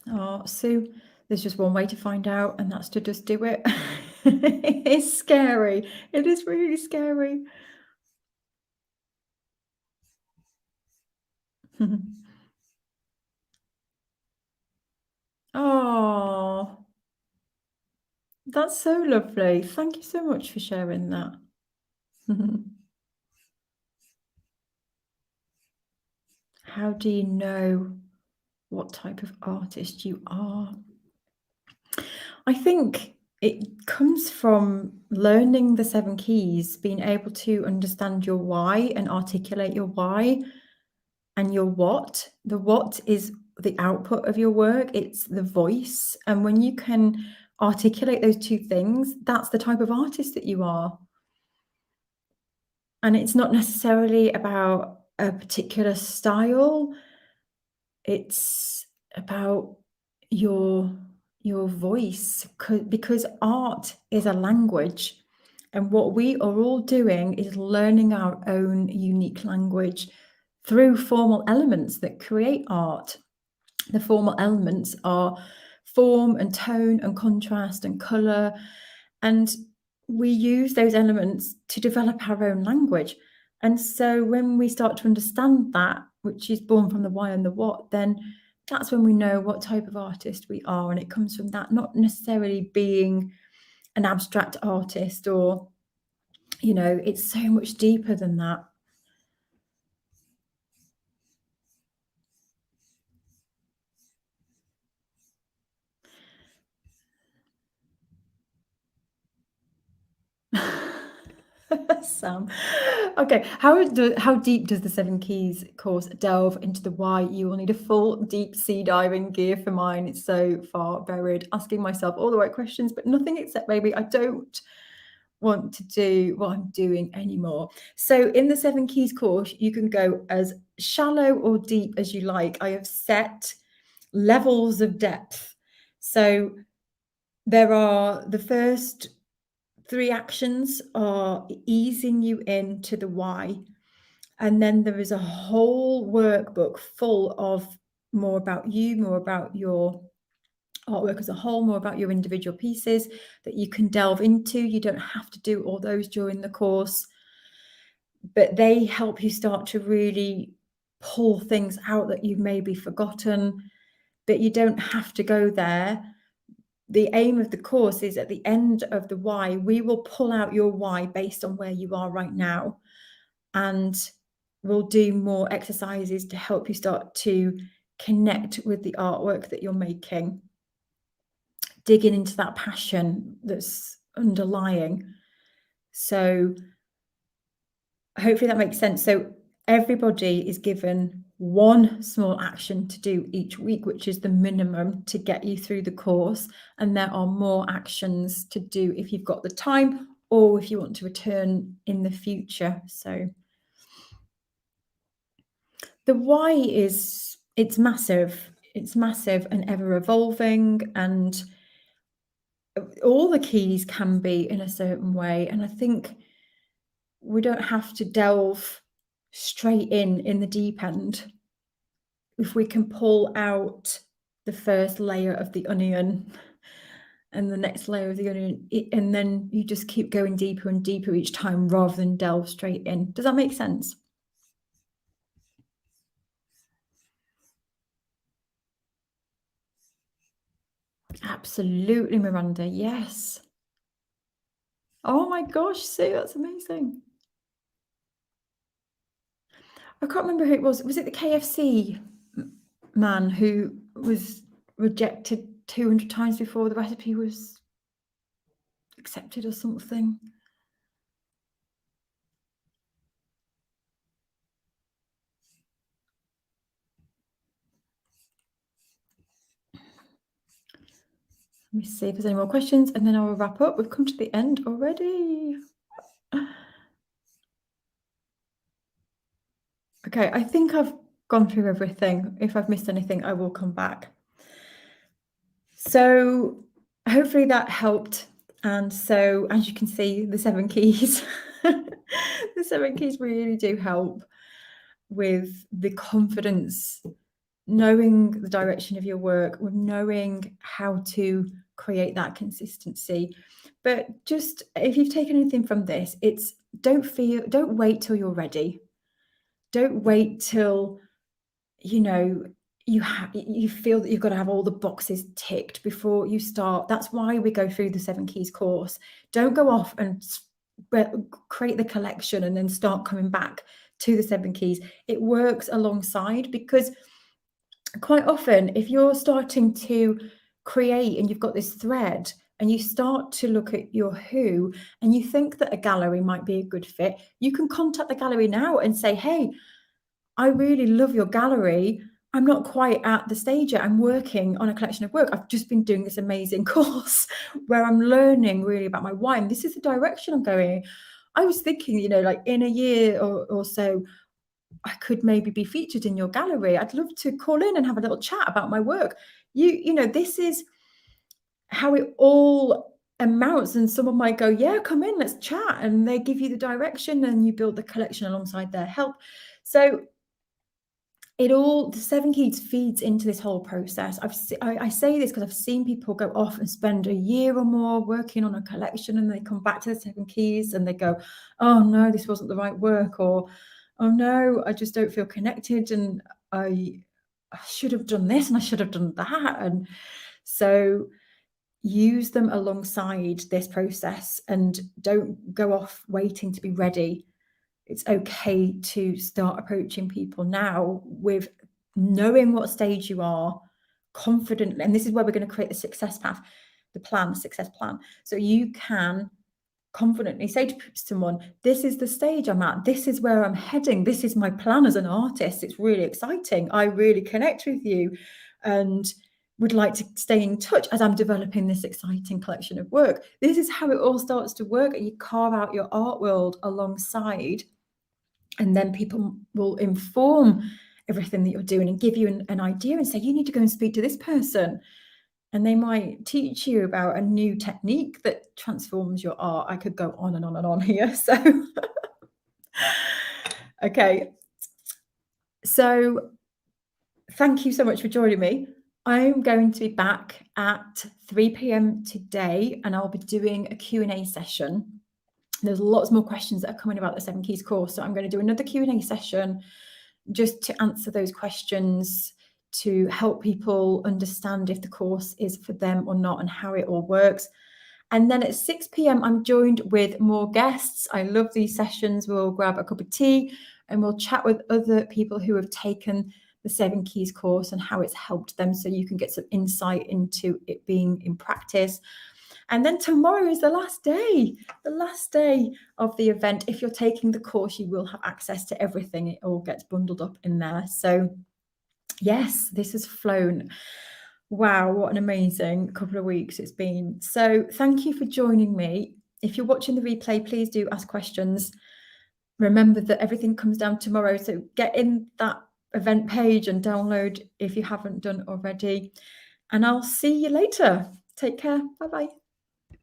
Oh, Sue, there's just one way to find out, and that's to just do it. It's scary. It is really scary. Oh, that's so lovely. Thank you so much for sharing that. How do you know what type of artist you are? I think it comes from learning the seven keys, being able to understand your why and articulate your why and your what. The what is the output of your work, it's the voice. And when you can articulate those two things, that's the type of artist that you are. And it's not necessarily about a particular style, it's about your your voice because art is a language, and what we are all doing is learning our own unique language through formal elements that create art. The formal elements are form and tone and contrast and color, and we use those elements to develop our own language. And so when we start to understand that, which is born from the why and the what, then that's when we know what type of artist we are. And it comes from that, not necessarily being an abstract artist or, it's so much deeper than that. Sam. Okay, how deep does the Seven Keys course delve into the why? You will need a full deep sea diving gear for mine. It's so far buried, asking myself all the right questions, but nothing except maybe I don't want to do what I'm doing anymore. So in the Seven Keys course, you can go as shallow or deep as you like. I have set levels of depth. So there are the first three actions are easing you into the why. And then there is a whole workbook full of more about you, more about your artwork as a whole, more about your individual pieces that you can delve into. You don't have to do all those during the course, but they help you start to really pull things out that you've maybe forgotten, but you don't have to go there. The aim of the course is at the end of the why, we will pull out your why based on where you are right now. And we'll do more exercises to help you start to connect with the artwork that you're making, digging into that passion that's underlying. So hopefully that makes sense. So everybody is given one small action to do each week, which is the minimum to get you through the course. And there are more actions to do if you've got the time or if you want to return in the future. So the why it's massive. It's massive and ever evolving, and all the keys can be in a certain way. And I think we don't have to delve straight in the deep end. If we can pull out the first layer of the onion and the next layer of the onion, and then you just keep going deeper and deeper each time rather than delve straight in. Does that make sense? Absolutely, Miranda. Yes. Oh my gosh, Sue, that's amazing. I can't remember who it was. Was it the KFC man who was rejected 200 times before the recipe was accepted or something? Let me see if there's any more questions and then I will wrap up. We've come to the end already. Okay, I think I've gone through everything. If I've missed anything, I will come back. So hopefully that helped. And so as you can see, the seven keys, the seven keys really do help with the confidence, knowing the direction of your work, with knowing how to create that consistency. But just if you've taken anything from this, it's don't wait till you're ready. Don't wait till you feel that you've got to have all the boxes ticked before you start. That's why we go through the seven keys course. Don't go off and create the collection and then start coming back to the Seven Keys. It works alongside, because quite often if you're starting to create and you've got this thread and you start to look at your who and you think that a gallery might be a good fit, you can contact the gallery now and say, hey, I really love your gallery. I'm not quite at the stage yet. I'm working on a collection of work. I've just been doing this amazing course where I'm learning really about my wine. This is the direction I'm going. I was thinking, like in a year or so, I could maybe be featured in your gallery. I'd love to call in and have a little chat about my work. This is how it all amounts. And someone might go, yeah, come in, let's chat. And they give you the direction and you build the collection alongside their help. So the Seven Keys feeds into this whole process. I say this because I've seen people go off and spend a year or more working on a collection, and they come back to the Seven Keys and they go, oh no, this wasn't the right work, or oh no, I just don't feel connected, and I should have done this and I should have done that. And so use them alongside this process and don't go off waiting to be ready. It's okay to start approaching people now with knowing what stage you are, confident. And this is where we're going to create the success path, the success plan. So you can confidently say to someone, this is the stage I'm at. This is where I'm heading. This is my plan as an artist. It's really exciting. I really connect with you and would like to stay in touch as I'm developing this exciting collection of work. This is how it all starts to work. And you carve out your art world alongside. And then people will inform everything that you're doing and give you an idea and say, you need to go and speak to this person. And they might teach you about a new technique that transforms your art. I could go on and on and on here. So, okay. So thank you so much for joining me. I'm going to be back at 3 p.m. today, and I'll be doing a Q&A session. There's lots more questions that are coming about the Seven Keys course. So I'm going to do another Q&A session just to answer those questions, to help people understand if the course is for them or not and how it all works. And then at 6 p.m, I'm joined with more guests. I love these sessions. We'll grab a cup of tea and we'll chat with other people who have taken the Seven Keys course and how it's helped them, so you can get some insight into it being in practice. And then tomorrow is the last day of the event. If you're taking the course, you will have access to everything. It all gets bundled up in there. So yes, this has flown. Wow, what an amazing couple of weeks it's been. So thank you for joining me. If you're watching the replay, please do ask questions. Remember that everything comes down tomorrow. So get in that event page and download if you haven't done already. And I'll see you later. Take care. Bye-bye.